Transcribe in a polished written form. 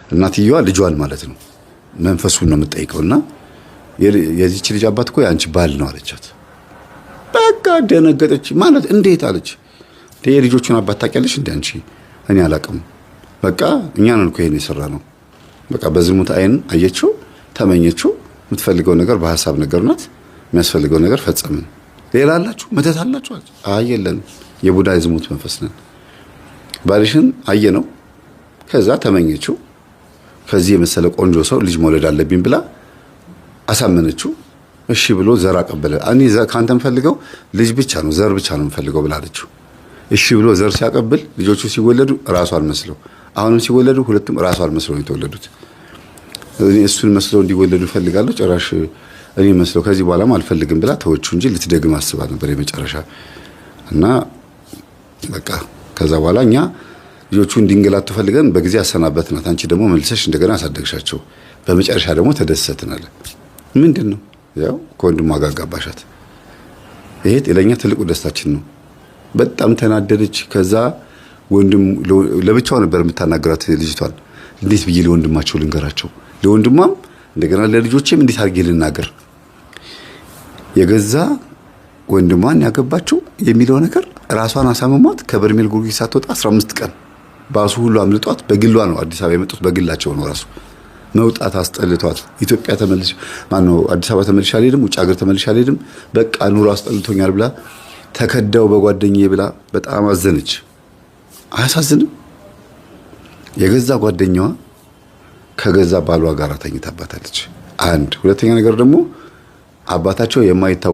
እናትየዋ ልጇን ማለት ነው መንፈሱን ነው የምትጠይቀውና የዚህች ልጅ አባት እኮ ያንቺ ባል ነው አለቻት። በቃ ደነገጠች። ማለት እንዴት አለች። የልጆቹን አባት ታውቂያለሽ እንዴ አንቺ? እኔ አላውቅም። በቃ እኛ ነን እኮ ይሄን የሰራነው። በቃ በዝሙት አይን አየችው፣ ተመኘችው። የምትፈልገው ነገር በሐሳብ ነገርናት። የሚያስፈልገው ነገር ፈጸምን። ሌላ አላችሁ መተት አላችሁ? አይ የለንም፣ የቡዳ የዝሙት መንፈስ ነን። ባልሽን አየነው፣ ከዛ ተመኘችው። ከዚህ የመሰለ ቆንጆ ሰው ልጅ መውለድ አለብኝ ብላ አሳመነችው። እሺ ብሎ ዘር አቀበለ። እኔ ካንተ የምፈልገው ልጅ ብቻ ነው፣ ዘር ብቻ ነው የምፈልገው ብላ አለችው። እሺ ብሎ ዘር ሲያቀብል ልጆቹ ሲወለዱ ራሱ አልመስለው፣ አሁንም ሲወለዱ ሁለቱም ራሱ አልመስለው ነው የተወለዱት። እኔ እሱን መስለው እንዲወለዱ ፈልጋለሁ፣ ጭራሽ እኔ መስለው ከዚህ በኋላም አልፈልግም ብላ ተወቹ እንጂ ልትደግም አስባ ነበር የመጨረሻ። እና በቃ ከዛ በኋላ እኛ ልጆቹ እንዲንገላቱ ፈልገን በጊዜ አሰናበትናት። አንቺ ደግሞ መልሰሽ እንደገና አሳደግሻቸው። በመጨረሻ ደግሞ ተደሰትናል። ምንድነው ያው ከወንድሟ ጋር ጋባሻት። ይሄ ለኛ ትልቁ ደስታችን ነው። በጣም ተናደደች። ከዛ ወንድም ለብቻው ነበር የምታናገራት ልጅቷን። እንዴት ብዬ ለወንድማቸው ልንገራቸው፣ ለወንድሟም እንደገና ለልጆቼም እንዴት አድርጌ ልናገር፣ የገዛ ወንድሟን ያገባቸው የሚለው ነገር ራሷን አሳመሟት። ከበርሜል ጉርጊ ሳትወጣ 15 ቀን ባሱ ሁሉ አምልጧት በግሏ ነው አዲስ አበባ የመጡት። በግላቸው ነው ራሱ መውጣት አስጠልቷት ኢትዮጵያ ተመልሽ ማነው አዲስ አበባ ተመልሽ አልሄድም፣ ውጭ ሀገር ተመልሽ አልሄድም፣ በቃ ኑሮ አስጠልቶኛል ብላ ተከዳው በጓደኛዬ ብላ በጣም አዘነች። አያሳዝንም? የገዛ ጓደኛዋ ከገዛ ባሏ ጋር ተኝታባታለች። አንድ ሁለተኛ ነገር ደግሞ አባታቸው የማይታወቅ